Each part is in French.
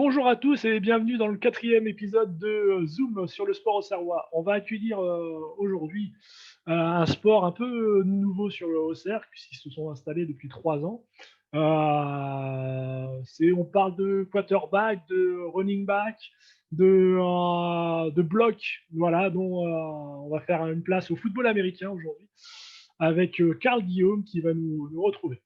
Bonjour à tous et bienvenue dans le quatrième épisode de Zoom sur le sport au Auxerrois. On va accueillir aujourd'hui un sport un peu nouveau sur le Auxerre, puisqu'ils se sont installés depuis 3 ans. On parle de quarterback, de running back, de bloc, voilà, dont on va faire une place au football américain aujourd'hui, avec Carl Guillaume qui va nous retrouver.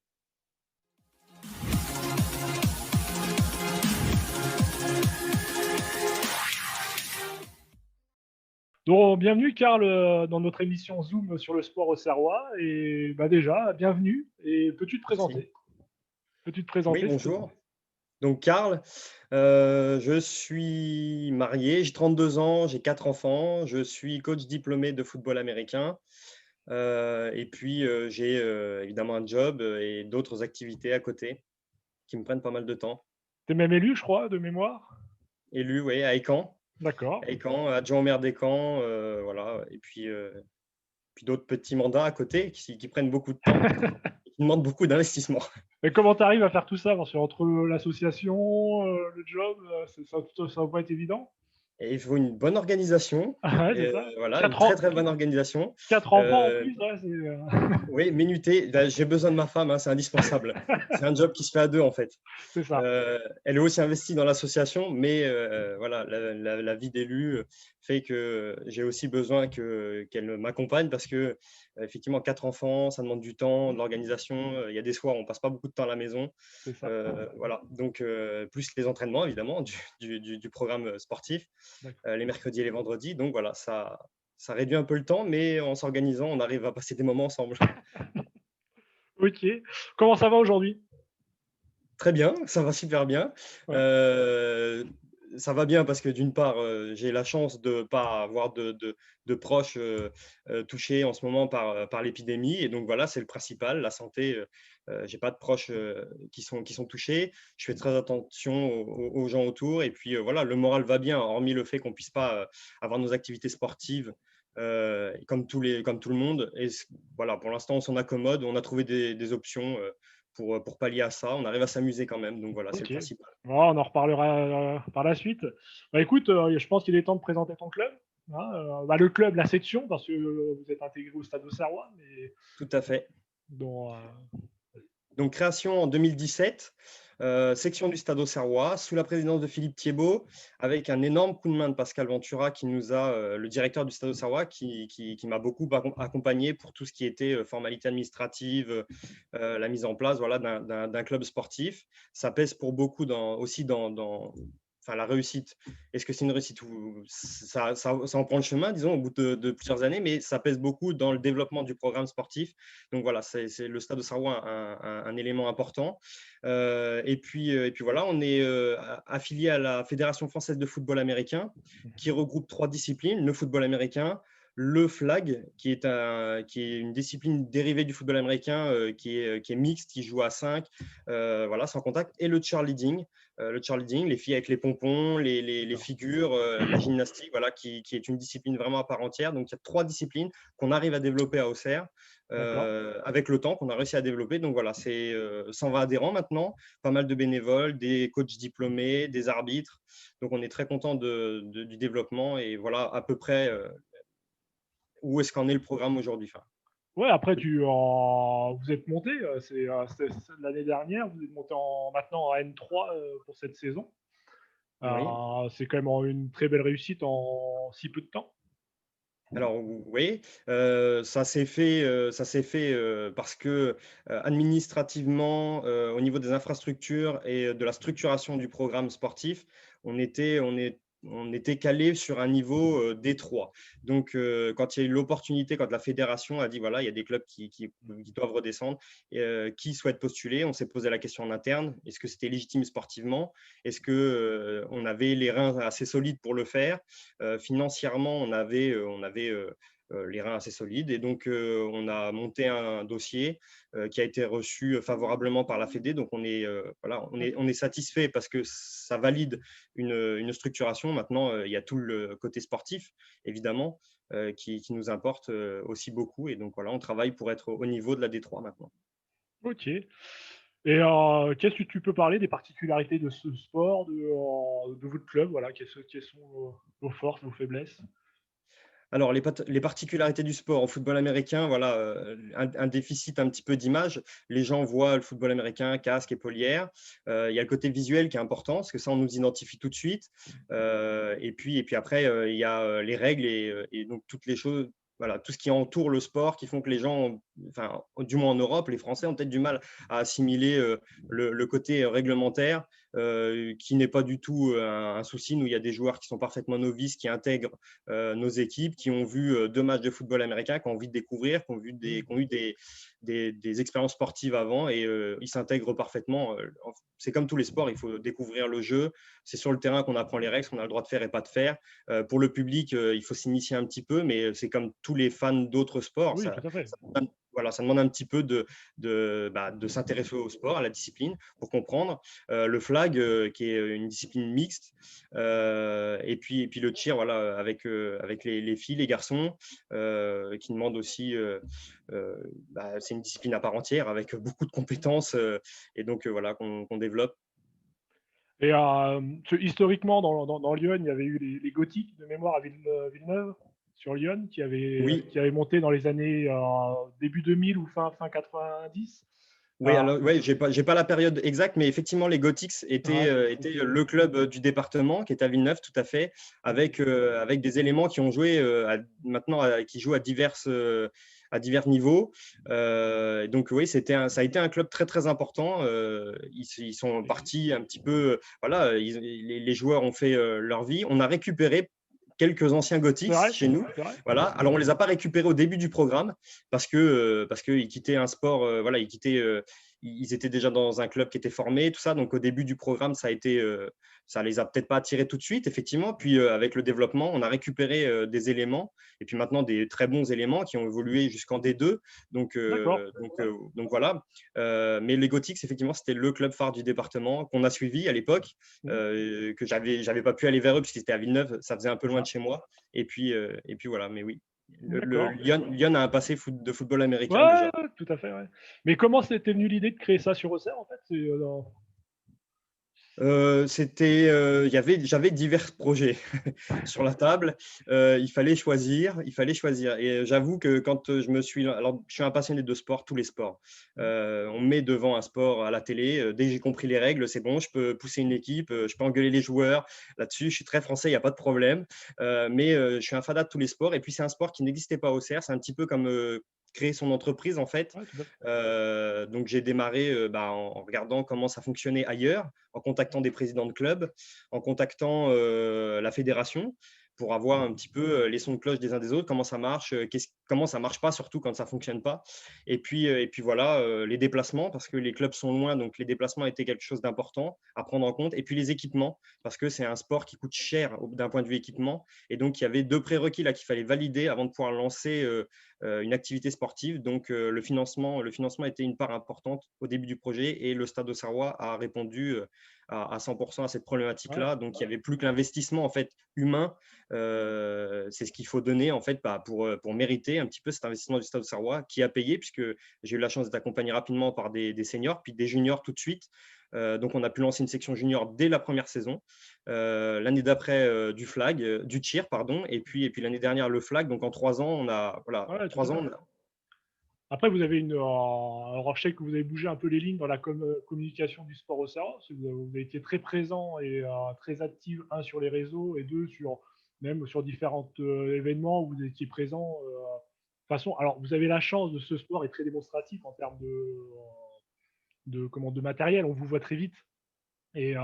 Donc, bienvenue Karl dans notre émission Zoom sur le sport au Serrois. Et déjà, bienvenue. Et peux-tu te Merci. présenter? Peux-tu te Oui, présenter, s'il te plaît? bonjour. Donc Karl, je suis marié, j'ai 32 ans, j'ai 4 enfants, je suis coach diplômé de football américain, et puis, j'ai, évidemment un job, et d'autres activités à côté qui me prennent pas mal de temps. T'es même élu, je crois, de mémoire. Élu, oui, D'accord. À Écaen, adjoint au maire d'Écaen, voilà, et puis d'autres petits mandats à côté qui prennent beaucoup de temps et qui demandent beaucoup d'investissement. Et comment tu arrives à faire tout ça? Parce que entre l'association, le job, ça va pas être évident. Et il faut une bonne organisation, Ah ouais, et c'est ça. voilà, une 4 très, ans, très bonne organisation. 4 enfants en Heu plus, ouais, Oui, minuter, bah, j'ai besoin de ma femme, hein, c'est indispensable. C'est un job qui se fait à 2 en fait. c'est ça. Elle est aussi investie dans l'association, mais voilà, la vie d'élu, fait que j'ai aussi besoin qu'elle m'accompagne parce que, effectivement 4 enfants, ça demande du temps, de l'organisation, il y a des soirs où on passe pas beaucoup de temps à la maison. C'est ça. Voilà, donc plus les entraînements évidemment du programme, sportif, D'accord. les mercredis et les vendredis, donc voilà, ça réduit un peu le temps, mais en s'organisant, on arrive à passer des moments ensemble. Ok. Comment ça va aujourd'hui? Très bien, ça va super bien. Ouais. Heu, Ça va bien parce que d'une part, j'ai la chance de pas avoir de proches, touchés en ce moment par l'épidémie, et donc voilà, c'est le principal, la santé. J'ai pas de proches, qui sont touchés. Je fais très attention aux gens autour, et puis, voilà, le moral va bien, hormis le fait qu'on puisse pas, avoir nos activités sportives, comme tout le monde, voilà, pour l'instant, on s'en accommode. On a trouvé des options, pour pallier à ça. On arrive à s'amuser quand même, donc voilà, c'est le Ok. principal. Bon, on en reparlera par la suite. Écoute, je pense qu'il est temps de présenter ton club, hein, le club, la section, parce que vous êtes intégré au Stade Auxerrois, mais Tout à fait. dont, Donc création en 2017, section du Stade Auxerrois, sous la présidence de Philippe Thiébaut, avec un énorme coup de main de Pascal Ventura qui nous a, le directeur du Stade Auxerrois, qui m'a beaucoup accompagné pour tout ce qui était, formalités administratives, la mise en place, voilà, d'un club sportif. Ça pèse pour beaucoup aussi dans enfin, la réussite. Est-ce que c'est une réussite? Ou ça en prend le chemin, disons, au bout de plusieurs années, mais ça pèse beaucoup dans le développement du programme sportif. Donc voilà, c'est le Stade de Auxerrois, un élément important. Et puis voilà, on est affilié à la Fédération française de football américain, qui regroupe 3 disciplines: le football américain, le flag, qui est une discipline dérivée du football américain, qui est mixte, qui joue à 5, voilà, sans contact, et le cheerleading. Le cheerleading, les filles avec les pompons, les d'accord, figures, la gymnastique, voilà, qui est une discipline vraiment à part entière. Donc il y a 3 disciplines qu'on arrive à développer à Auxerre, d'accord. avec le temps, qu'on a réussi à développer. Donc voilà, c'est 120 adhérents maintenant, pas mal de bénévoles, des coachs diplômés, des arbitres. Donc on est très content du développement, et voilà à peu près où est-ce qu'en est le programme aujourd'hui. Enfin, Ouais, après vous êtes monté, c'est l'année dernière, vous êtes monté maintenant en N3, pour cette saison. oui. C'est quand même une très belle réussite en si peu de temps. Alors oui, ça s'est fait, parce que, administrativement, au niveau des infrastructures et de la structuration du programme sportif, on était calé sur un niveau, D3. Donc, quand il y a eu l'opportunité, quand la fédération a dit: «Voilà, il y a des clubs qui doivent redescendre, et qui souhaitent postuler?» On s'est posé la question en interne. Est-ce que c'était légitime sportivement? Est-ce que, on avait les reins assez solides pour le faire? Financièrement, on avait les reins assez solides, et donc on a monté un dossier, qui a été reçu favorablement par la Fédé. Donc voilà, on est satisfait parce que ça valide une structuration. Maintenant, il y a tout le côté sportif, évidemment, qui nous importe aussi beaucoup, et donc voilà, on travaille pour être au niveau de la D3 maintenant. OK. Et qu'est-ce que tu peux parler des particularités de ce sport, de votre club? Voilà, quelles sont vos forces, vos faiblesses? Alors, les particularités du sport au football américain, voilà, un déficit un petit peu d'image. Les gens voient le football américain, casque, épaulière. Il y a le côté visuel qui est important, parce que ça, on nous identifie tout de suite. Et puis après, il y a les règles et donc toutes les choses, voilà, tout ce qui entoure le sport, qui font que les gens, enfin, du moins en Europe, les Français ont peut-être du mal à assimiler le côté réglementaire, qui n'est pas du tout un souci. Nous, il y a des joueurs qui sont parfaitement novices, qui intègrent nos équipes, qui ont vu 2 matchs de football américain, qui ont envie de découvrir, qui ont eu des expériences sportives avant et ils s'intègrent parfaitement. C'est comme tous les sports, il faut découvrir le jeu. C'est sur le terrain qu'on apprend les règles, ce qu'on a le droit de faire et pas de faire. Pour le public, il faut s'initier un petit peu, mais c'est comme tous les fans d'autres sports. Oui, tout à fait. Voilà, ça demande un petit peu de s'intéresser au sport, à la discipline, pour comprendre. Le flag, qui est une discipline mixte, et puis le tir, voilà, avec les filles, les garçons, qui demandent aussi, c'est une discipline à part entière avec beaucoup de compétences, et donc voilà, qu'on développe. Et historiquement, dans Lyon, il y avait eu les Gothiques de mémoire à Villeneuve, sur Lyon, Oui, qui avaient monté dans les années début 2000 ou fin 90. oui, alors ouais, j'ai pas la période exacte, mais effectivement, les Gothics Ouais, étaient le club du département qui est à Villeneuve, tout à fait, avec des éléments qui ont joué qui jouent à divers niveaux. Donc oui, ça a été un club très très important. Ils sont partis un petit peu, voilà, les joueurs ont fait leur vie. On a récupéré quelques anciens c'est Gothics vrai, chez nous. c'est vrai. Voilà. Alors, on ne les a pas récupérés au début du programme parce qu'ils quittaient un sport, voilà, ils étaient déjà dans un club qui était formé, tout ça. Donc, au début du programme, ça les a peut-être pas attirés tout de suite, effectivement. Puis, avec le développement, on a récupéré des éléments et puis maintenant des très bons éléments qui ont évolué jusqu'en D2. D'accord. Donc voilà. Mais les Gothics, effectivement, c'était le club phare du département qu'on a suivi à l'époque, Mmh. que j'avais pas pu aller vers eux parce qu'ils étaient à Villeneuve, ça faisait un peu C'est loin ça. de chez moi. Et puis voilà, mais oui. D'accord. Lyon a un passé de football Ouais, américain ouais, déjà. ouais, tout à fait, ouais. Mais comment c'était venu l'idée de créer ça sur Auxerre, en fait? J'avais divers projets sur la table. Il fallait choisir. Et j'avoue que quand alors je suis un passionné de sport, tous les sports. On me met devant un sport à la télé. Dès que j'ai compris les règles, c'est bon, je peux pousser une équipe, je peux engueuler les joueurs. Là-dessus, je suis très français, il n'y a pas de problème. Mais je suis un fada de tous les sports. Et puis c'est un sport qui n'existait pas au CERF. C'est un petit peu comme créer son entreprise en fait. Ouais, tout à fait. Donc j'ai démarré en regardant comment ça fonctionnait ailleurs, en contactant des présidents de clubs, en contactant la fédération pour avoir un petit peu les sons de cloche des uns des autres, comment ça marche, comment ça marche pas, surtout quand ça fonctionne pas. Et puis voilà, les déplacements, parce que les clubs sont loin, donc les déplacements étaient quelque chose d'important à prendre en compte. Et puis les équipements, parce que c'est un sport qui coûte cher d'un point de vue équipement. Et donc il y avait 2 prérequis là qu'il fallait valider avant de pouvoir lancer une activité sportive. Donc le financement était une part importante au début du projet et le Stade Auxerrois a répondu à 100% à cette Ouais. problématique-là. Donc il n'y avait plus que l'investissement en fait humain. C'est ce qu'il faut donner en fait pour mériter un petit peu cet investissement du Stade Auxerrois qui a payé, puisque j'ai eu la chance d'être accompagné rapidement par des seniors puis des juniors tout de suite. Donc on a pu lancer une section junior dès la première saison. L'année d'après du flag, du tir, pardon, et puis l'année dernière le flag. Donc en 3 ans, on a voilà, Ouais, tout à 3 ans. fait. Après, vous avez alors je sais que vous avez bougé un peu les lignes dans la communication du sport au Serra, parce que vous avez été très présent et très actif, un sur les réseaux et deux même sur différents événements où vous étiez présent. De toute façon, alors vous avez la chance de ce sport est très démonstratif en termes de matériel, on vous voit très vite. Et,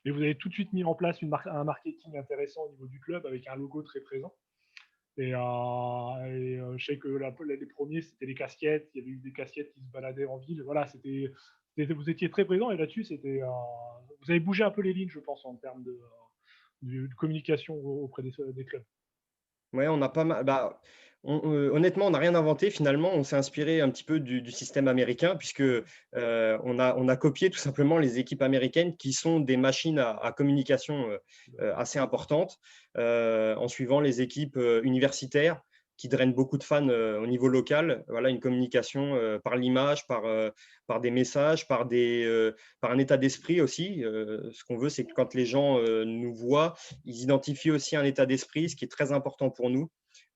et vous avez tout de suite mis en place un marketing intéressant au niveau du club avec un logo très présent. Je sais que les premiers, c'était les casquettes. Il y avait eu des casquettes qui se baladaient en ville. Voilà, vous étiez très présent et là-dessus, vous avez bougé un peu les lignes, je pense, en termes de communication auprès des clubs. Ouais, on a pas mal. Honnêtement, on n'a rien inventé finalement. On s'est inspiré un petit peu du système américain, puisque on a copié tout simplement les équipes américaines qui sont des machines à communication assez importantes, en suivant les équipes universitaires. qui draine beaucoup de fans au niveau local. Voilà, une communication par l'image, par des messages, par un état d'esprit aussi. Ce qu'on veut, c'est que quand les gens nous voient, ils identifient aussi un état d'esprit, ce qui est très important pour nous.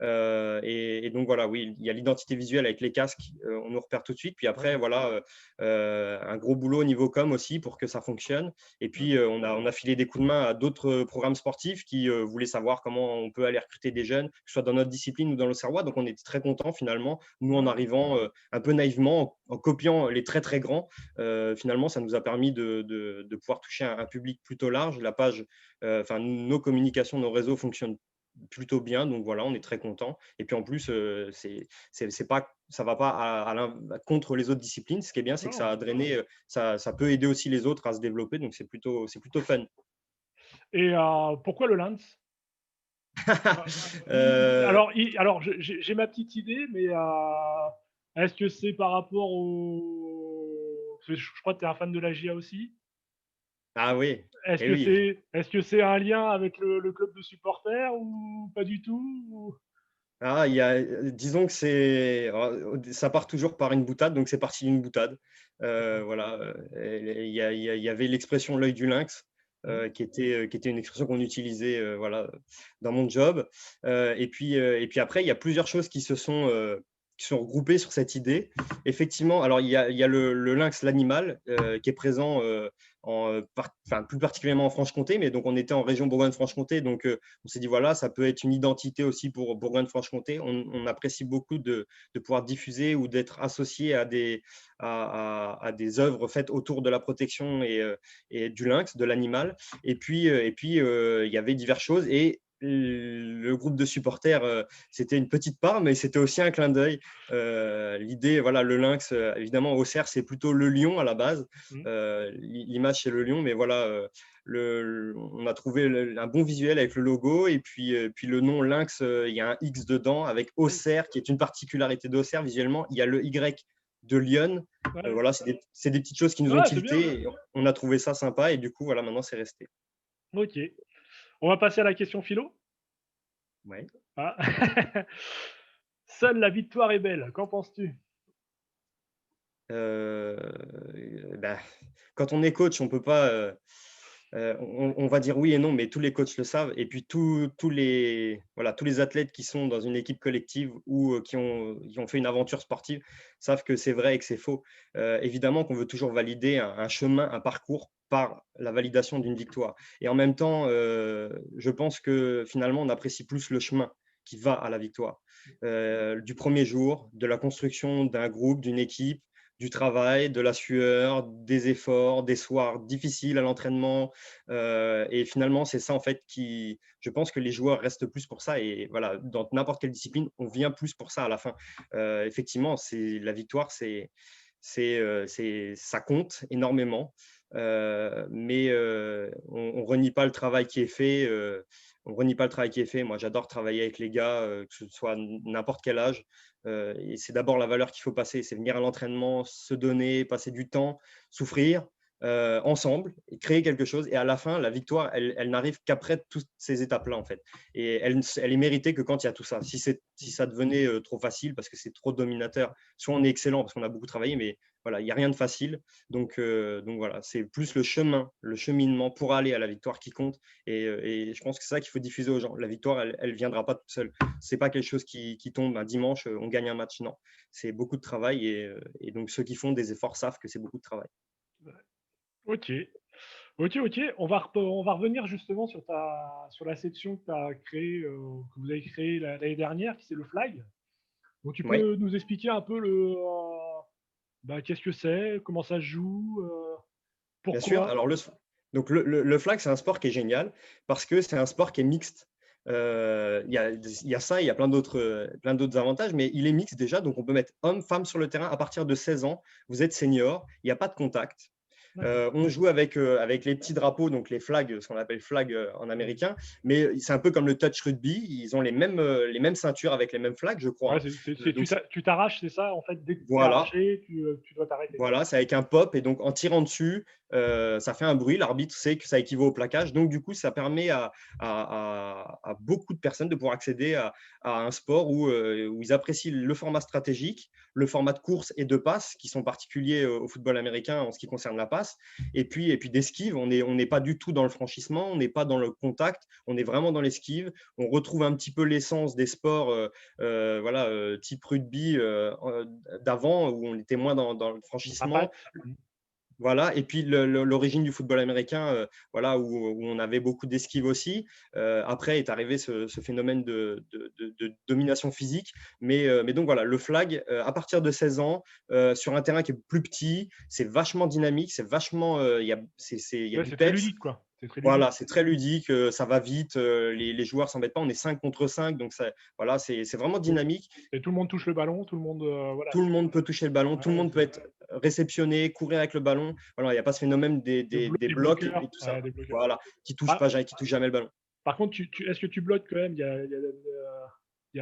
Et donc voilà, oui, il y a l'identité visuelle avec les casques, on nous repère tout de suite. Puis après, voilà, un gros boulot au niveau com aussi pour que ça fonctionne. Et puis, on a filé des coups de main à d'autres programmes sportifs qui voulaient savoir comment on peut aller recruter des jeunes, que ce soit dans notre discipline ou dans l'Auxerrois. Donc, on était très contents finalement, nous, en arrivant un peu naïvement, en copiant les très, très grands. Finalement, ça nous a permis de pouvoir toucher un public plutôt large. La page, enfin, nos communications, nos réseaux fonctionnent plutôt bien, donc voilà, on est très content. Et puis en plus, c'est pas, ça va pas contre les autres disciplines. Ce qui est bien, c'est que Non. ça a drainé, ça peut aider aussi les autres à se développer, donc c'est plutôt fun. Et pourquoi le lynx? Euh, Alors j'ai ma petite idée, mais est-ce que c'est par rapport au parce que je crois que tu es un fan de la GIA aussi? ah oui, Est-ce et que oui. c'est un lien avec le club de supporters ou pas du tout? Ou Ah, disons que ça part toujours par une boutade, donc c'est parti d'une boutade. d'accord. Voilà, il y avait l'expression l'œil du lynx, Mmh. qui était une expression qu'on utilisait, voilà, dans mon job. Et puis après, il y a plusieurs choses qui sont regroupées sur cette idée. Effectivement, alors il y a le lynx, l'animal, qui est présent enfin, plus particulièrement en Franche-Comté, mais donc on était en région Bourgogne-Franche-Comté, donc on s'est dit voilà, ça peut être une identité aussi pour Bourgogne-Franche-Comté. On apprécie beaucoup de pouvoir diffuser ou d'être associé à des œuvres faites autour de la protection et du lynx, de l'animal. Et puis il y avait diverses choses. Et le groupe de supporters, c'était une petite part, mais c'était aussi un clin d'œil. L'idée, voilà, le lynx, évidemment, au cerf, c'est plutôt le lion à la base. Mmh. L'image, c'est le lion, mais voilà, on a trouvé un bon visuel avec le logo. Et puis le nom lynx, il y a un X dedans avec Oui. Auxerre, qui est une particularité d'Auxerre visuellement. Il y a le Y de Lyon. Ouais. Voilà, c'est des petites choses qui nous ont Ouais, c'est bien. tilté. Et on a trouvé ça sympa. Et du coup, voilà, maintenant, c'est resté. OK. On va passer à la question philo. Ouais. Ah. Seule la victoire est belle, qu'en penses-tu? Heu, bah, quand on est coach, on peut pas, on va dire oui et non, mais tous les coachs le savent. Et puis tous les voilà, tous les athlètes qui sont dans une équipe collective ou qui ont fait une aventure sportive savent que c'est vrai et que c'est faux. Évidemment qu'on veut toujours valider un chemin, un parcours par la validation d'une victoire. Et en même temps, je pense que finalement, on apprécie plus le chemin qui va à la victoire. Du premier jour, de la construction d'un groupe, d'une équipe, du travail, de la sueur, des efforts, des soirs difficiles à l'entraînement. Et finalement, c'est ça en fait qui, je pense que les joueurs restent plus pour ça. Et voilà, dans n'importe quelle discipline, on vient plus pour ça à la fin. Effectivement, c'est la victoire, ça compte énormément. Mais on renie pas le travail qui est fait. On renie pas le travail qui est fait. Moi, j'adore travailler avec les gars, que ce soit n'importe quel âge. Et c'est d'abord la valeur qu'il faut passer, c'est venir à l'entraînement, se donner, passer du temps, souffrir ensemble, et créer quelque chose. Et à la fin, la victoire, elle n'arrive qu'après toutes ces étapes-là, en fait. Et elle est méritée que quand il y a tout ça. Si ça devenait trop facile parce que c'est trop dominateur, soit on est excellent parce qu'on a beaucoup travaillé, mais voilà, il n'y a rien de facile. Donc voilà, c'est plus le chemin, le cheminement pour aller à la victoire qui compte. Et je pense que c'est ça qu'il faut diffuser aux gens. La victoire, elle viendra pas toute seule. C'est pas quelque chose qui tombe un dimanche, on gagne un match. Non, c'est beaucoup de travail. Et donc ceux qui font des efforts savent que c'est beaucoup de travail. OK. OK, OK. On va revenir justement sur la section que tu as créée, que vous avez créée l'année dernière, qui c'est le flag. Donc tu Oui, peux nous expliquer un peu bah, qu'est-ce que c'est? Comment ça se joue? bien sûr. Pourquoi? Alors donc le flag, c'est un sport qui est génial parce que c'est un sport qui est mixte. Il y a ça, il y a plein d'autres avantages, mais il est mixte déjà, donc on peut mettre hommes, femmes sur le terrain à partir de 16 ans. Vous êtes senior, il n'y a pas de contact. D'accord. On joue avec les petits drapeaux, donc les flags, ce qu'on appelle flag en Mmh. américain, mais c'est un peu comme le touch rugby, ils ont les mêmes ceintures avec les mêmes flags, je crois, Ouais, hein. tu tu t'arraches, c'est ça? En fait, dès que tu es Voilà, arraché, tu dois t'arrêter. voilà, c'est avec un pop. Et donc en tirant dessus, ça fait un bruit, l'arbitre sait que ça équivaut au plaquage. Donc, du coup, ça permet à beaucoup de personnes de pouvoir accéder à un sport où ils apprécient le format stratégique, le format de course et de passe, qui sont particuliers au football américain en ce qui concerne la passe, et puis d'esquive. On n'est pas du tout dans le franchissement, on n'est pas dans le contact, on est vraiment dans l'esquive. On retrouve un petit peu l'essence des sports voilà, type rugby d'avant, où on était moins dans le franchissement. Impact. Mmh. Voilà, et puis l'origine du football américain, voilà, où on avait beaucoup d'esquive aussi. Après est arrivé ce phénomène de domination physique. Mais donc voilà, le flag, à partir de 16 ans, sur un terrain qui est plus petit, c'est vachement dynamique, c'est vachement, il y a Ouais, du c'est très peps. ludique, quoi. C'est très ludique. Voilà, c'est très ludique, ça va vite, les joueurs s'embêtent pas. On est 5 contre 5, donc voilà, c'est vraiment dynamique. Et tout le monde touche le ballon, tout le monde, voilà, Tout le monde peut toucher le ballon, tout le ouais, monde peut être réceptionné, courir avec le ballon. Voilà, il n'y a pas ce phénomène des des blocs et bloqueurs, tout ça. ouais, des bloqueurs. Voilà, qui touche Ah, pas, qui touche jamais le ballon. par contre, est-ce que tu bloques quand même? Il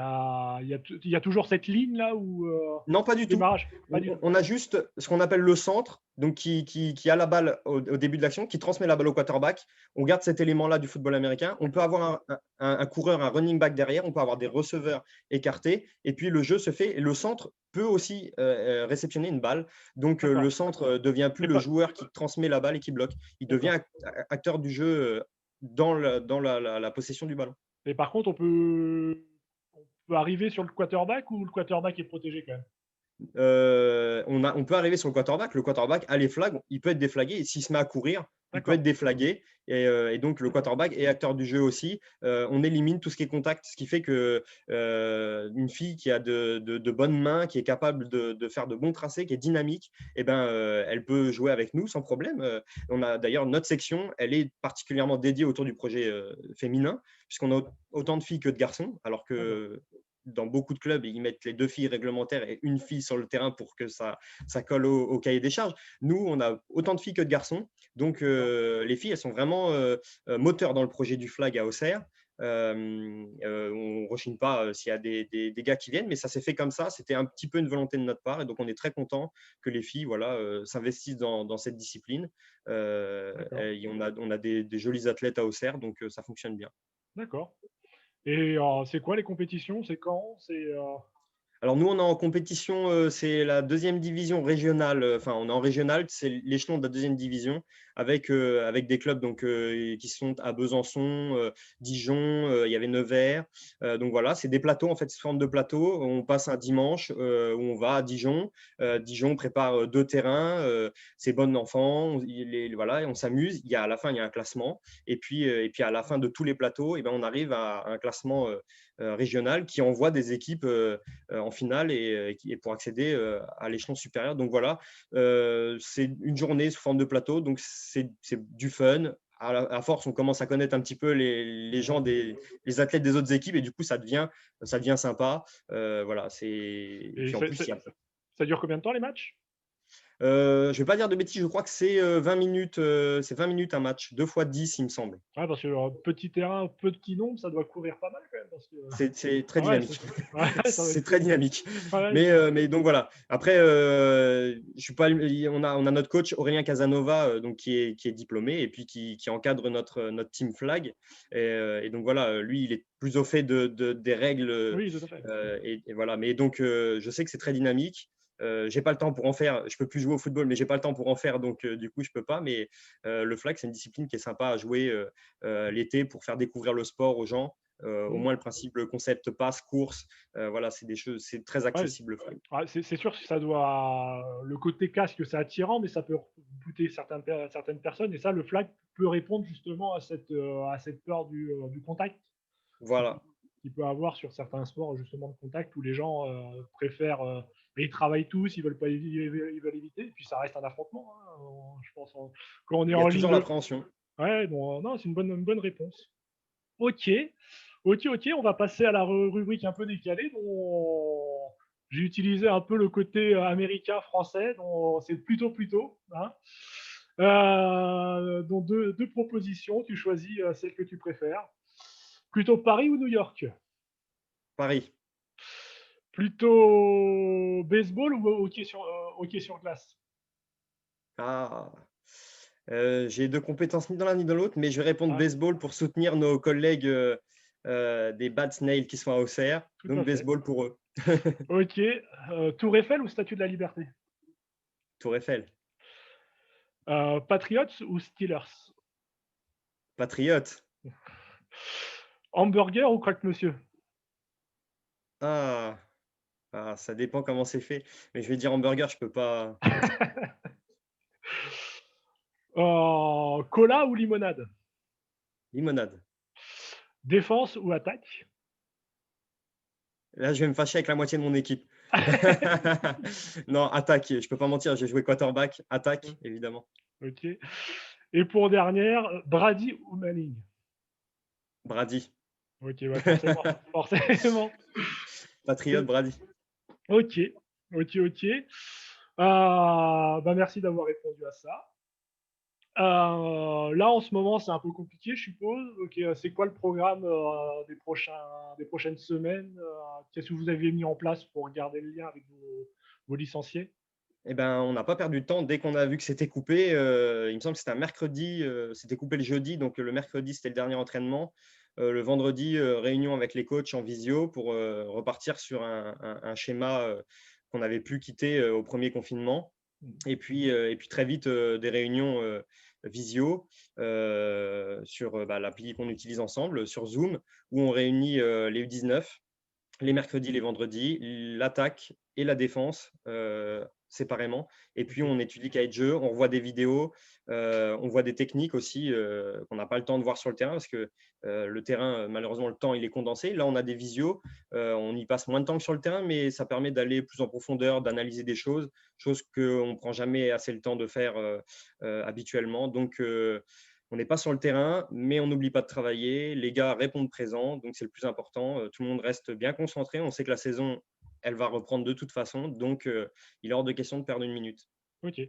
y a toujours cette ligne là où, Non, pas du tout. démarrage? Pas du tout. On a juste ce qu'on appelle le centre, donc qui a la balle au début de l'action, qui transmet la balle au quarterback. On garde cet élément-là du football américain. On peut avoir un coureur, un running back derrière, on peut avoir des receveurs écartés, et puis le jeu se fait. Et le centre peut aussi réceptionner une balle. Donc D'accord. le centre devient plus Et le pas joueur qui transmet la balle et qui bloque. Il devient D'accord. acteur du jeu dans la possession du ballon. Et par contre, on peut arriver sur le quarterback ou le quarterback est protégé quand même? On peut arriver sur le quarterback. Le quarterback a les flags, il peut être déflagué. Et s'il se met à courir, il peut D'accord. être déflagué. Et donc, le quarterback est acteur du jeu aussi. On élimine tout ce qui est contact, ce qui fait que une fille qui a de bonnes mains, qui est capable de faire de bons tracés, qui est dynamique, eh ben, elle peut jouer avec nous sans problème. On a d'ailleurs notre section, elle est particulièrement dédiée autour du projet féminin, puisqu'on a autant de filles que de garçons, alors D'accord. que dans beaucoup de clubs, ils mettent les 2 filles réglementaires et une fille sur le terrain pour que ça colle au cahier des charges. Nous, on a autant de filles que de garçons. Donc, D'accord. les filles, elles sont vraiment moteurs dans le projet du flag à Auxerre. On ne rechigne pas s'il y a des gars qui viennent, mais ça s'est fait comme ça. C'était un petit peu une volonté de notre part. Et donc, on est très content que les filles voilà, s'investissent dans cette discipline. D'accord. Et on a des jolis athlètes à Auxerre, donc ça fonctionne bien. D'accord. Et c'est quoi les compétitions? C'est quand? Alors nous, on est en compétition, c'est la deuxième division régionale, enfin on est en régional, c'est l'échelon de la deuxième division avec des clubs donc, qui sont à Besançon, Dijon, il y avait Nevers. Donc voilà, c'est des plateaux en fait, sous forme de plateaux. On passe un dimanche où on va à Dijon. Dijon prépare 2 terrains, c'est bon enfant, voilà, et on s'amuse. À la fin, il y a un classement. Et puis à la fin de tous les plateaux, eh ben, on arrive à un classement régional qui envoie des équipes en finale et pour accéder à l'échelon supérieur. Donc voilà, c'est une journée sous forme de plateau, donc c'est du fun. À force, on commence à connaître un petit peu les gens, les athlètes des autres équipes, et du coup, ça devient sympa. Voilà, et Et puis en plus, ça dure combien de temps les matchs? je ne vais pas dire de bêtises, je crois que c'est 20 minutes, c'est 20 minutes un match, 2 fois 10, il me semble. Ouais, parce que petit terrain, petit nombre, ça doit courir pas mal quand même parce que C'est très ah ouais, dynamique. ouais, ça doit C'est être très dynamique. ouais, Mais donc voilà. Après, je suis pas, on a notre coach Aurélien Casanova, donc qui est diplômé et puis qui encadre notre team flag. Et donc voilà, lui, il est plus au fait des règles. oui, tout à fait. Et voilà. Mais donc, je sais que c'est très dynamique. J'ai pas le temps pour en faire. Je peux plus jouer au football, mais j'ai pas le temps pour en faire, donc du coup je peux pas. Mais le flag, c'est une discipline qui est sympa à jouer l'été pour faire découvrir le sport aux gens. Au Mmh. moins le principe, le concept passe, course, voilà, c'est des choses, c'est très Ouais, accessible le flag. ouais, c'est sûr que ça doit le côté casque, c'est attirant, mais ça peut bouter certaines personnes et ça, le flag peut répondre justement à cette peur du contact qui Voilà, qui peut avoir sur certains sports justement de contact où les gens, préfèrent, ils travaillent tous, ils veulent éviter et puis ça reste un affrontement, hein, je pense quand on est il y a en ligne toujours de l'appréhension. ouais, bon, non, c'est une bonne réponse. OK. OK, OK, on va passer à la rubrique un peu décalée dont j'ai utilisé un peu le côté américain, français, dont c'est plutôt, hein. Donc deux propositions, tu choisis celle que tu préfères. Plutôt Paris ou New York? Paris. Plutôt baseball ou hockey sur glace? Ah. J'ai de compétences ni dans l'un ni dans l'autre, mais je vais répondre Ah, baseball pour soutenir nos collègues des Bad Snails qui sont à Auxerre. tout Donc à fait. baseball pour eux. Ok. Tour Eiffel ou Statue de la Liberté? Tour Eiffel. Patriots ou Steelers? Patriote. Hamburger ou croque-monsieur? Ah, ça dépend comment c'est fait. Mais je vais dire hamburger, je peux pas. Cola ou limonade? Limonade. Défense ou attaque? Là, je vais me fâcher avec la moitié de mon équipe. Non, attaque. Je peux pas mentir, j'ai joué quarterback. Attaque, évidemment. Ok. Et pour dernière, Brady ou Manning? Brady. Ok, ouais, forcément, forcément. Patriote, Brady. Ok, ok, ok. Bah merci d'avoir répondu à ça. Là, en ce moment, c'est un peu compliqué, je suppose. Ok, c'est quoi le programme des prochaines semaines? Qu'est-ce que vous avez mis en place pour garder le lien avec vos licenciés? Eh ben, on n'a pas perdu de temps. Dès qu'on a vu que c'était coupé, il me semble que c'était un mercredi, c'était coupé le jeudi, donc le mercredi, c'était le dernier entraînement. Le vendredi, réunion avec les coachs en visio pour repartir sur un schéma qu'on avait pu quitter au premier confinement. Et puis très vite, des réunions visio sur l'appli qu'on utilise ensemble, sur Zoom, où on réunit les U19 les mercredis, les vendredis, l'attaque et la défense séparément. Et puis, Ok. on étudie le cahier de jeu, on revoit des vidéos, on voit des techniques aussi qu'on n'a pas le temps de voir sur le terrain parce que le terrain, malheureusement, le temps, il est condensé. Là, on a des visios, on y passe moins de temps que sur le terrain, mais ça permet d'aller plus en profondeur, d'analyser des choses qu'on ne prend jamais assez le temps de faire habituellement. Donc, on n'est pas sur le terrain, mais on n'oublie pas de travailler. Les gars répondent présents, donc c'est le plus important. Tout le monde reste bien concentré. On sait que la saison, elle va reprendre de toute façon, donc il est hors de question de perdre une minute. Ok.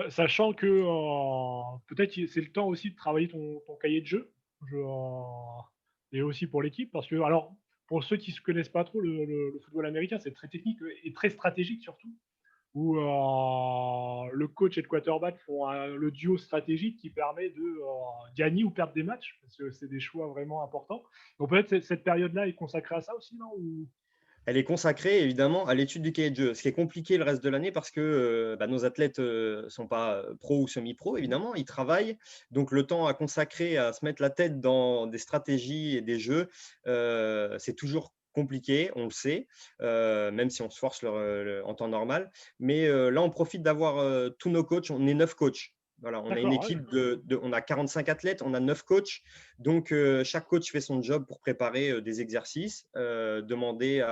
Sachant que peut-être c'est le temps aussi de travailler ton cahier de jeu. Et aussi pour l'équipe, parce que, alors, pour ceux qui ne se connaissent pas trop, le football américain, c'est très technique et très stratégique surtout, où le coach et le quarterback font le duo stratégique qui permet de gagner ou perdre des matchs, parce que c'est des choix vraiment importants. Donc peut-être cette période-là est consacrée à ça aussi, non? Elle est consacrée évidemment à l'étude du cahier de jeu, ce qui est compliqué le reste de l'année parce que nos athlètes ne sont pas pro ou semi-pro, évidemment, ils travaillent. Donc le temps à consacrer à se mettre la tête dans des stratégies et des jeux, c'est toujours compliqué, on le sait, même si on se force en temps normal. Mais là, on profite d'avoir tous nos coachs, on est 9 coachs. Voilà, on a une D'accord, ouais. équipe on a 45 athlètes, on a 9 coachs. Donc, chaque coach fait son job pour préparer des exercices, demander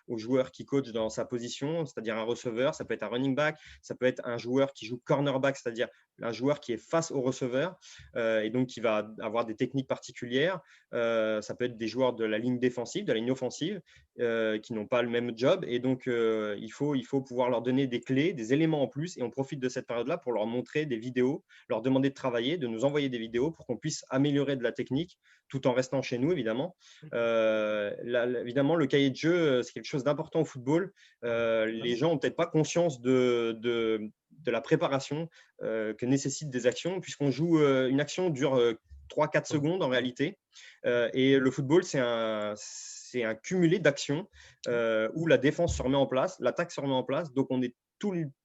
aux joueurs qui coachent dans sa position, c'est-à-dire un receveur, ça peut être un running back, ça peut être un joueur qui joue cornerback, c'est-à-dire un joueur qui est face au receveur et donc qui va avoir des techniques particulières. Ça peut être des joueurs de la ligne défensive, de la ligne offensive, qui n'ont pas le même job. Et donc, il faut pouvoir leur donner des clés, des éléments en plus. Et on profite de cette période-là pour leur montrer des vidéos, leur demander de travailler, de nous envoyer des vidéos pour qu'on puisse améliorer de la technique tout en restant chez nous, évidemment. Évidemment, le cahier de jeu, c'est quelque chose d'important au football. Les gens n'ont peut-être pas conscience de la préparation que nécessitent des actions, puisqu'on joue, une action dure 3-4 secondes en réalité. Et le football, c'est un cumulé d'actions où la défense se remet en place, l'attaque se remet en place. Donc, on est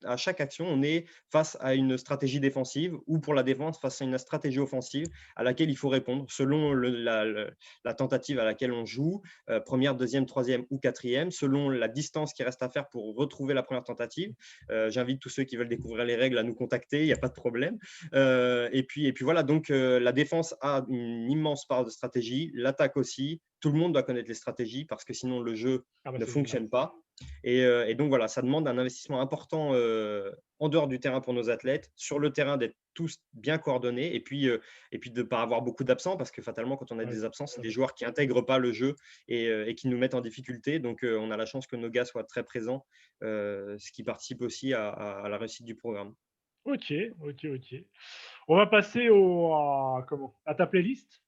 à chaque action, on est face à une stratégie défensive ou pour la défense face à une stratégie offensive à laquelle il faut répondre selon la tentative à laquelle on joue, première, deuxième, troisième ou quatrième, selon la distance qui reste à faire pour retrouver la première tentative. J'invite tous ceux qui veulent découvrir les règles à nous contacter, il n'y a pas de problème. Et puis voilà, donc la défense a une immense part de stratégie, l'attaque aussi. Tout le monde doit connaître les stratégies parce que sinon le jeu Ah bah ne c'est génial. fonctionne pas. Et donc voilà, ça demande un investissement important en dehors du terrain pour nos athlètes, sur le terrain d'être tous bien coordonnés et puis de ne pas avoir beaucoup d'absents parce que fatalement, quand on a Ouais, des absents, c'est des joueurs qui n'intègrent pas le jeu et qui nous mettent en difficulté. Donc on a la chance que nos gars soient très présents, ce qui participe aussi à la réussite du programme. ok, ok, ok. On va passer à ta playlist.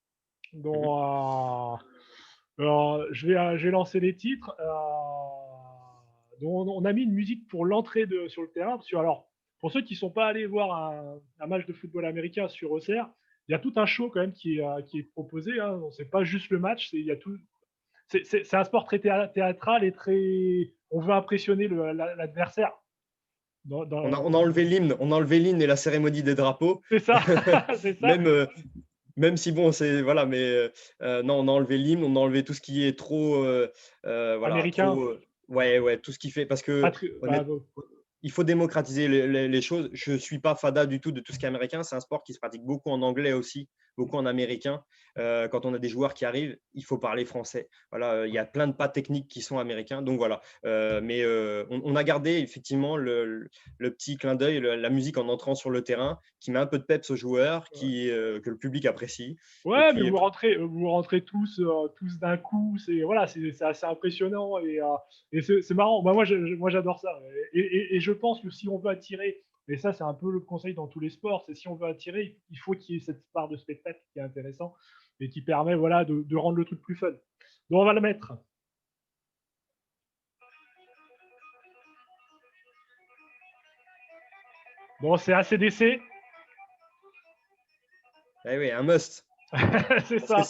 Mhm. dont, alors, je vais lancer les titres. On a mis une musique pour l'entrée sur le terrain. Alors, pour ceux qui ne sont pas allés voir un match de football américain sur Auxerre, il y a tout un show quand même qui est proposé. Hein. C'est pas juste le match, il y a tout. C'est un sport très théâtral et très. On veut impressionner l'adversaire. On a enlevé l'hymne, et la cérémonie des drapeaux. C'est ça, c'est ça. Même si bon, c'est voilà, mais non, on a enlevé l'hymne, on a enlevé tout ce qui est trop, voilà, Américain. trop, ouais, tout ce qui fait, parce que il faut démocratiser les choses. Je suis pas fada du tout de tout ce qui est américain. C'est un sport qui se pratique beaucoup en anglais aussi, beaucoup en américain. Quand on a des joueurs qui arrivent, il faut parler français. Voilà, il y a plein de pas techniques qui sont américains. Donc voilà. Mais on a gardé effectivement le petit clin d'œil, la musique en entrant sur le terrain, qui met un peu de peps aux joueurs, que le public apprécie. Ouais, Et mais puis, vous rentrez tous d'un coup. C'est assez impressionnant et c'est marrant. Bah, moi, j'adore ça. Et je pense que si on veut attirer, et ça, c'est un peu le conseil dans tous les sports, c'est si on veut attirer, il faut qu'il y ait cette part de spectacle qui est intéressant et qui permet voilà, de rendre le truc plus fun. Donc, on va le mettre. Bon, c'est ACDC. eh oui, un must. C'est ça.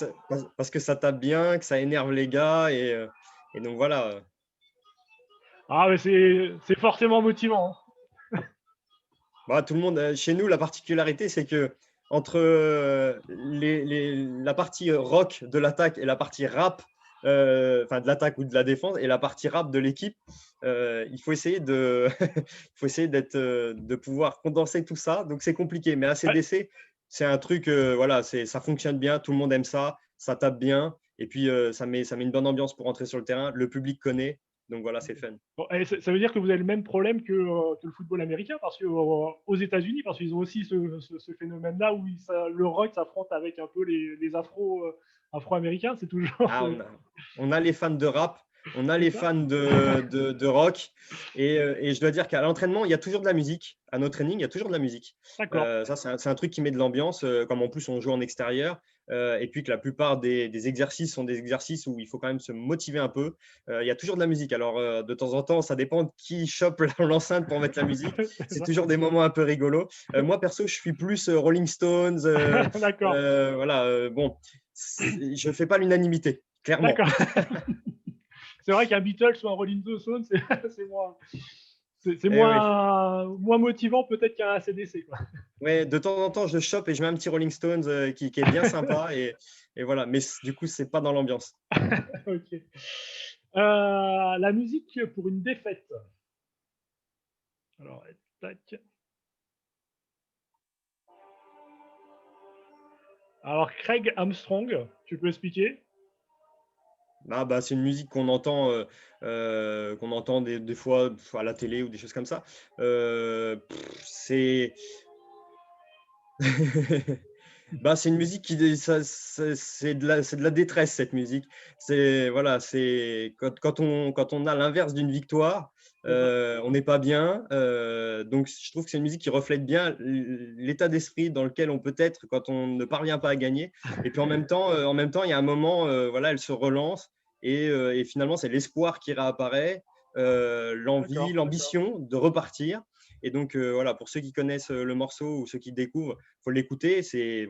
Parce que ça tape bien, que ça énerve les gars. Et donc voilà. Ah, mais c'est forcément motivant. Hein. Bah, tout le monde, chez nous, la particularité, c'est que entre la partie rock de l'attaque et la partie rap, enfin de l'attaque ou de la défense, et la partie rap de l'équipe, il faut essayer de pouvoir condenser tout ça. Donc c'est compliqué, mais ACDC, c'est un truc, voilà, ça fonctionne bien, tout le monde aime ça, ça tape bien, et puis ça met une bonne ambiance pour entrer sur le terrain. Le public connaît, donc voilà, c'est fun. Bon, et ça veut dire que vous avez le même problème que le football américain, parce que aux États-Unis, parce qu'ils ont aussi ce phénomène-là où le rock s'affronte avec un peu les afro-américains. C'est toujours. Ah, on a les fans de rap, on a les fans de rock, et je dois dire qu'à l'entraînement, il y a toujours de la musique. À nos trainings, il y a toujours de la musique. D'accord. Ça, c'est un truc qui met de l'ambiance, comme en plus on joue en extérieur, et puis que la plupart des exercices sont des exercices où il faut quand même se motiver un peu. Il y a toujours de la musique. Alors, de temps en temps, ça dépend de qui chope l'enceinte pour mettre la musique. C'est toujours des moments un peu rigolos. Moi, perso, je suis plus Rolling Stones. D'accord. Voilà, bon. Je ne fais pas l'unanimité, clairement. D'accord. C'est vrai qu'un Beatles ou un Rolling Stone, c'est moins motivant peut-être qu'un ACDC. Quoi. Ouais, de temps en temps, je chope et je mets un petit Rolling Stones qui est bien sympa. Et voilà. Mais du coup, c'est pas dans l'ambiance. Ok. La musique pour une défaite. Alors, tac. Alors, Craig Armstrong, tu peux expliquer? Bah, c'est une musique qu'on entend des fois à la télé ou des choses comme ça. C'est c'est une musique c'est de la détresse, cette musique. Voilà, c'est quand on a l'inverse d'une victoire, on n'est pas bien. Donc je trouve que c'est une musique qui reflète bien l'état d'esprit dans lequel on peut être quand on ne parvient pas à gagner. Et puis en même temps, il y a un moment, voilà, elle se relance et finalement c'est l'espoir qui réapparaît, l'envie, l'ambition de repartir. Et donc voilà, pour ceux qui connaissent le morceau ou ceux qui découvrent, faut l'écouter. C'est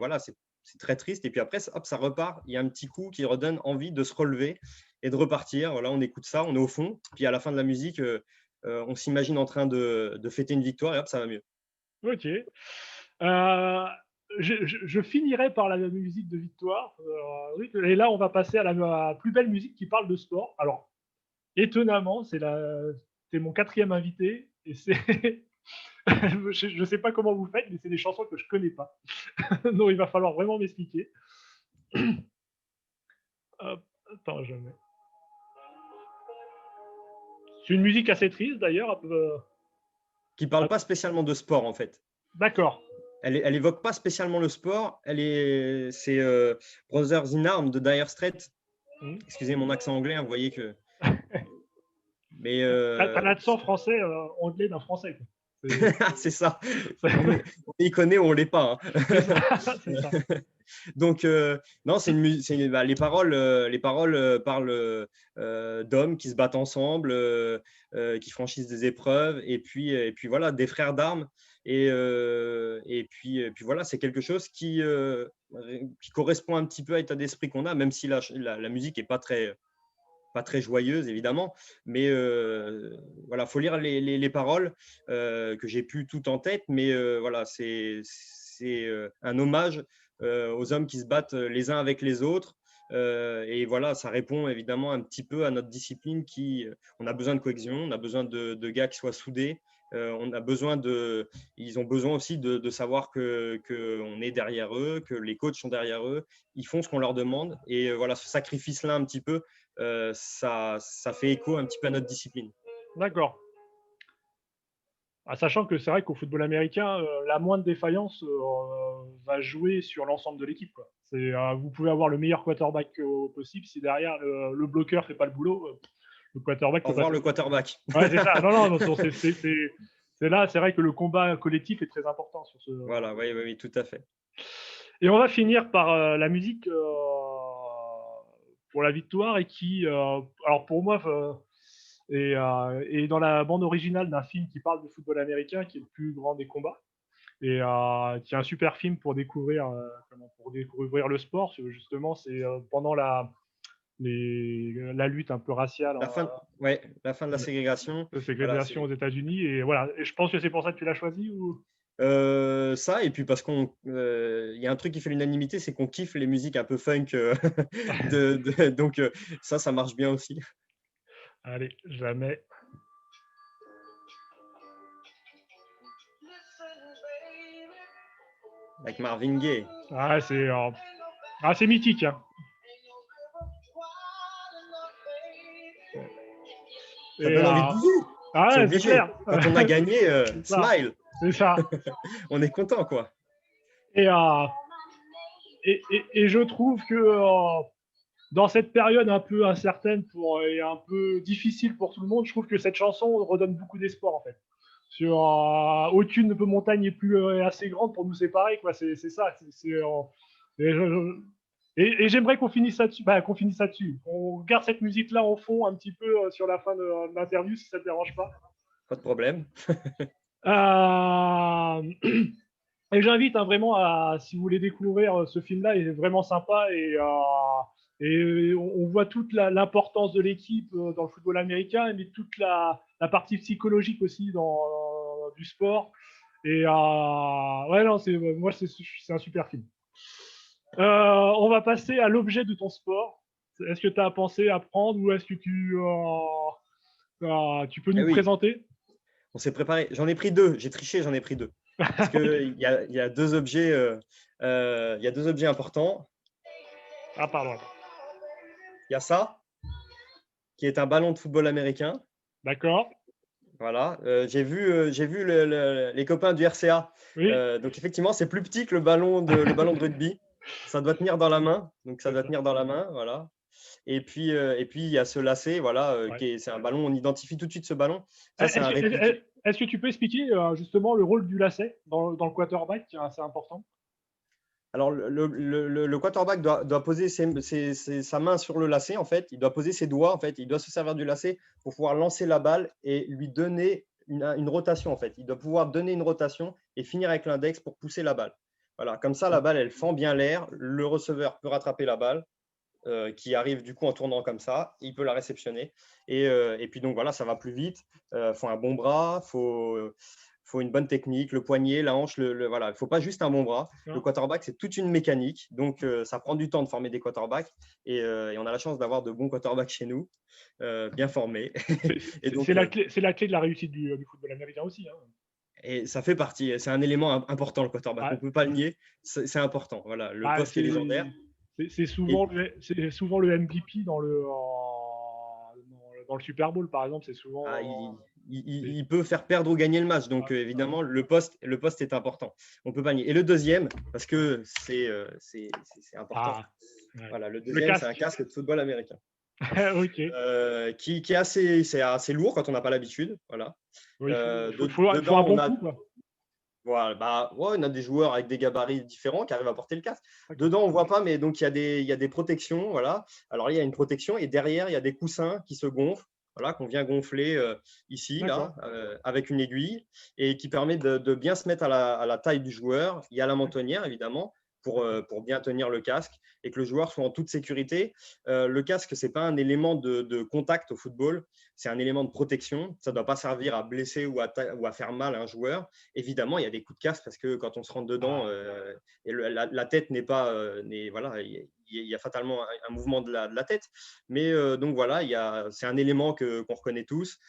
très triste. Et puis après, hop, ça repart. Il y a un petit coup qui redonne envie de se relever et de repartir. Voilà, on écoute ça, on est au fond. Puis à la fin de la musique, on s'imagine en train de fêter une victoire et hop, ça va mieux. Ok. Je finirai par la musique de victoire. Et là, on va passer à la plus belle musique qui parle de sport. Alors, étonnamment, c'est mon 4e invité. Et c'est. Je ne sais pas comment vous faites, mais c'est des chansons que je ne connais pas. Donc, il va falloir vraiment m'expliquer. Attends, je mets. C'est une musique assez triste, d'ailleurs. Qui parle pas spécialement de sport, en fait. D'accord. Elle évoque pas spécialement le sport. C'est Brothers in Arms de Dire Straits. Excusez mon accent anglais, hein, vous voyez que. Mais t'as l'accent français, anglais d'un français. C'est ça. On y connaît ou on l'est pas. Hein. C'est ça. Donc non, les paroles parlent d'hommes qui se battent ensemble, qui franchissent des épreuves, et puis voilà, des frères d'armes Et puis voilà, c'est quelque chose qui correspond un petit peu à l'état d'esprit qu'on a, même si la musique n'est pas très joyeuse, évidemment. Mais voilà, il faut lire les paroles que j'ai plus tout en tête. Mais voilà, c'est un hommage aux hommes qui se battent les uns avec les autres. Et voilà, ça répond évidemment un petit peu à notre discipline on a besoin de cohésion, on a besoin de gars qui soient soudés. Ils ont besoin aussi de savoir qu'on est derrière eux, que les coachs sont derrière eux. Ils font ce qu'on leur demande. Et voilà, ce sacrifice-là un petit peu, ça fait écho un petit peu à notre discipline. D'accord. Sachant que c'est vrai qu'au football américain, la moindre défaillance va jouer sur l'ensemble de l'équipe, quoi. Vous pouvez avoir le meilleur quarterback possible, si derrière le bloqueur fait pas le boulot, le quarterback Au peut pas. revoir le quarterback. Ouais, c'est ça. Non, c'est là, c'est vrai que le combat collectif est très important sur ce. Voilà, oui, tout à fait. Et on va finir par la musique pour la victoire et alors pour moi, et dans la bande originale d'un film qui parle de football américain, qui est le plus grand des combats, et qui est un super film pour découvrir le sport. Justement, c'est pendant la lutte un peu raciale, La fin de la ségrégation. de ségrégation aux États-Unis. Et voilà. Et je pense que c'est pour ça que tu l'as choisi ou. Ça, et puis parce qu'il y a un truc qui fait l'unanimité, c'est qu'on kiffe les musiques un peu funk. Donc ça marche bien aussi. Allez, jamais. Avec Marvin Gaye. C'est mythique. Hein. Ça donne envie de bouger. C'est obligé. Clair. Quand on a gagné, smile. C'est ça. On est content, quoi. Et je trouve que dans cette période un peu incertaine et un peu difficile pour tout le monde, je trouve que cette chanson redonne beaucoup d'espoir, en fait. Sur aucune montagne n'est plus assez grande pour nous séparer, quoi. C'est ça. Et j'aimerais qu'on finisse là-dessus. On garde cette musique-là en fond un petit peu sur la fin de l'interview, si ça te dérange pas. Pas de problème. Et j'invite vraiment si vous voulez découvrir ce film-là, il est vraiment sympa et on voit toute l'importance de l'équipe dans le football américain, mais toute la partie psychologique aussi du sport. Et ouais, non, moi, c'est un super film. On va passer à l'objet de ton sport. Est-ce que tu as pensé à prendre ou est-ce que tu peux nous présenter? On s'est préparé. J'en ai pris deux. J'ai triché, j'en ai pris deux. Parce qu'il y a deux objets, importants. Ah, pardon. Il y a ça, qui est un ballon de football américain. D'accord. Voilà. J'ai vu les copains du RCA. Oui. Donc effectivement, c'est plus petit que le ballon de rugby. Ça doit tenir dans la main. Donc ça doit tenir dans la main, voilà. Et puis il y a ce lacet, voilà, c'est un ballon. On identifie tout de suite ce ballon. Ça, c'est est-ce que tu peux expliquer justement le rôle du lacet dans le quarterback, qui est assez important? Alors, le quarterback doit poser sa main sur le lacet, en fait. Il doit poser ses doigts, en fait. Il doit se servir du lacet pour pouvoir lancer la balle et lui donner une rotation, en fait. Il doit pouvoir donner une rotation et finir avec l'index pour pousser la balle. Voilà, comme ça, la balle, elle fend bien l'air. Le receveur peut rattraper la balle qui arrive du coup en tournant comme ça. Il peut la réceptionner. Et puis, donc, voilà, ça va plus vite. Il faut un bon bras, faut une bonne technique, le poignet, la hanche, voilà. Il ne faut pas juste un bon bras. Le quarterback, c'est toute une mécanique. Donc, ça prend du temps de former des quarterbacks. Et on a la chance d'avoir de bons quarterbacks chez nous, bien formés. C'est la clé de la réussite du football américain aussi. Hein. Et ça fait partie. C'est un élément important, le quarterback. On ne peut pas le nier. C'est important. Voilà, le poste est légendaire. C'est souvent le MVP dans le Super Bowl, par exemple. C'est souvent. Il peut faire perdre ou gagner le match. Donc, évidemment, le poste est important. On ne peut pas nier. Et le deuxième, parce que c'est important. Voilà, le deuxième, c'est un casque de football américain. Okay. Qui est assez lourd quand on n'a pas l'habitude. Voilà. Oui, il faut un bon coup, quoi. Voilà, on a des joueurs avec des gabarits différents qui arrivent à porter le casque. Dedans, on ne voit pas, mais donc il y a des protections. Voilà. Alors, il y a une protection et derrière, il y a des coussins qui se gonflent voilà, qu'on vient gonfler ici, là, D'accord. avec une aiguille, et qui permet de bien se mettre à la taille du joueur. Il y a la mentonnière, évidemment, D'accord. pour bien tenir le casque et que le joueur soit en toute sécurité. Le casque, ce n'est pas un élément de contact au football, c'est un élément de protection. Ça ne doit pas servir à blesser ou à faire mal à un joueur. Évidemment, il y a des coups de casque parce que quand on se rentre dedans, Ah, et la tête n'est pas, voilà, il y a fatalement un mouvement de la tête. Mais donc voilà, c'est un élément qu'on reconnaît tous.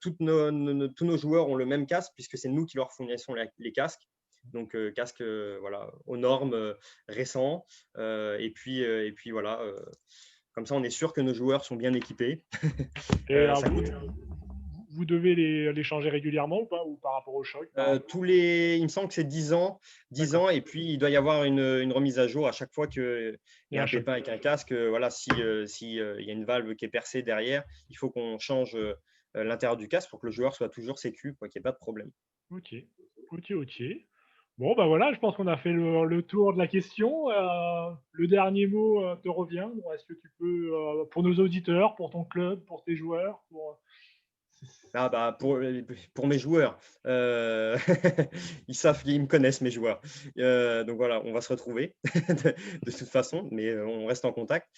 Tous nos joueurs ont le même casque puisque c'est nous qui leur fournissons les casques. Donc casque voilà, aux normes récents. Et puis voilà, comme ça on est sûr que nos joueurs sont bien équipés. et Ça coûte vous devez les changer régulièrement ou pas? Ou par rapport au choc, par rapport il me semble que c'est 10 d'accord, ans, et puis il doit y avoir une remise à jour à chaque fois qu'il il y y a a un un choc. pépin avec un casque. Voilà, si il y a une valve qui est percée derrière, il faut qu'on change l'intérieur du casque pour que le joueur soit toujours sécu, pour qu'il n'y ait pas de problème. OK. OK, OK. Bon, bah, voilà, je pense qu'on a fait le tour de la question. Le dernier mot, te revient. Bon, est-ce que tu peux, pour nos auditeurs, pour ton club, pour tes joueurs, pour, Ah bah pour mes joueurs, ils me connaissent, mes joueurs. Donc voilà, on va se retrouver de toute façon, mais on reste en contact.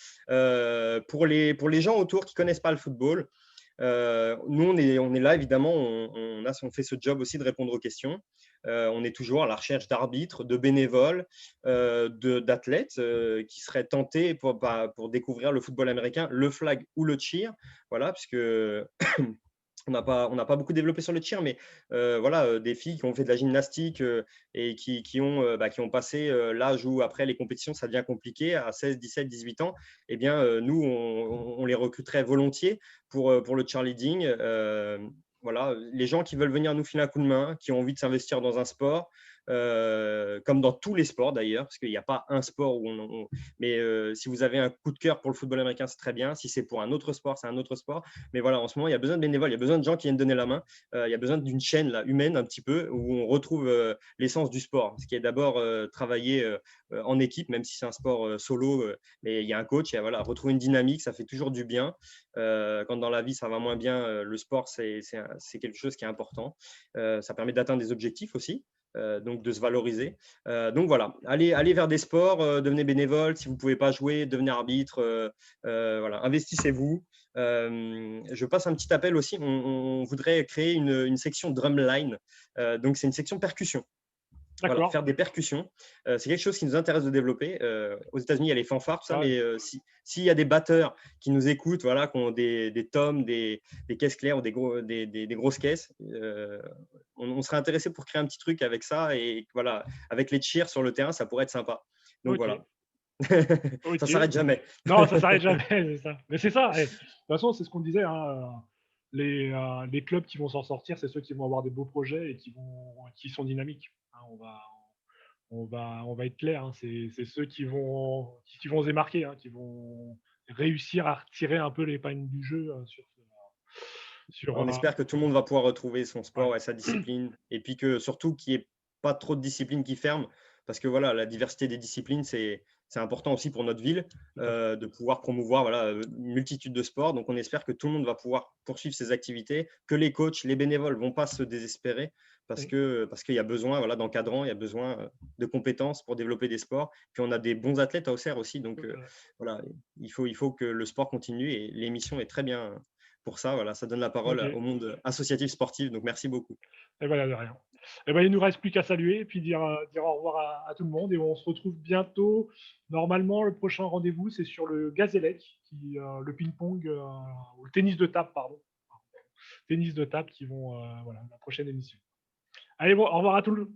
Pour les gens autour qui ne connaissent pas le football, nous, on est là, évidemment, on fait ce job aussi de répondre aux questions. On est toujours à la recherche d'arbitres, de bénévoles, d'athlètes qui seraient tentés pour découvrir le football américain, le flag ou le cheer. Voilà, puisque on n'a pas beaucoup développé sur le cheer, mais voilà, des filles qui ont fait de la gymnastique et qui ont passé l'âge où, après les compétitions, ça devient compliqué, à 16, 17, 18 ans. Eh bien, nous, on les recruterait volontiers pour le cheerleading. Voilà, les gens qui veulent venir nous filer un coup de main, qui ont envie de s'investir dans un sport, comme dans tous les sports d'ailleurs, parce qu'il n'y a pas un sport mais si vous avez un coup de cœur pour le football américain, c'est très bien. Si c'est pour un autre sport, c'est un autre sport. Mais voilà, en ce moment, il y a besoin de bénévoles, il y a besoin de gens qui viennent donner la main. Il y a besoin d'une chaîne là, humaine un petit peu, où on retrouve l'essence du sport, ce qui est d'abord travailler en équipe, même si c'est un sport solo, mais il y a un coach. Et voilà, retrouver une dynamique, ça fait toujours du bien. Quand dans la vie, ça va moins bien, le sport, c'est quelque chose qui est important. Ça permet d'atteindre des objectifs aussi. Donc de se valoriser. Donc voilà, allez vers des sports, devenez bénévole. Si vous ne pouvez pas jouer, devenez arbitre. Voilà, investissez-vous. Je passe un petit appel aussi. On voudrait créer une section drumline. Donc c'est une section percussion. Voilà, d'accord. faire des percussions. C'est quelque chose qui nous intéresse de développer. Aux États-Unis, il y a les fanfares, tout ça, Ah ouais. mais s'il y a des batteurs qui nous écoutent, voilà, qui ont des tomes, des caisses claires ou des grosses caisses, on serait intéressé pour créer un petit truc avec ça. Et voilà, avec les cheers sur le terrain, ça pourrait être sympa. Donc OK. voilà, ça OK. s'arrête jamais. Non, ça s'arrête jamais, c'est ça. Mais c'est ça, de toute façon, c'est ce qu'on disait, hein, les clubs qui vont s'en sortir, c'est ceux qui vont avoir des beaux projets et qui sont dynamiques, hein. On va être clair, hein, c'est ceux qui vont se démarquer, hein, qui vont réussir à retirer un peu l'épingle du jeu, sur, On espère que tout le monde va pouvoir retrouver son ouais. sport et sa discipline. Et puis que surtout qu'il n'y ait pas trop de disciplines qui ferment. Parce que voilà, la diversité des disciplines, c'est important aussi pour notre ville, Tout à fait. de pouvoir promouvoir voilà, une multitude de sports. Donc on espère que tout le monde va pouvoir poursuivre ses activités, que les coachs, les bénévoles ne vont pas se désespérer parce Mmh. qu'il y a besoin voilà, d'encadrants, il y a besoin de compétences pour développer des sports. Puis on a des bons athlètes à Auxerre aussi. Donc Tout à fait. voilà, il faut que le sport continue, et l'émission est très bien pour ça. Voilà, ça donne la parole OK. au monde associatif sportif. Donc, merci beaucoup. Et ben, de rien. Et ben, il nous reste plus qu'à saluer et puis dire au revoir à tout le monde et on se retrouve bientôt. Normalement, le prochain rendez-vous, c'est sur le Gazélec, le ping-pong, ou le tennis de table, pardon. Tennis de table qui vont, voilà, la prochaine émission. Allez, bon, au revoir à tout le monde.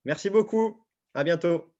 Merci beaucoup. À bientôt.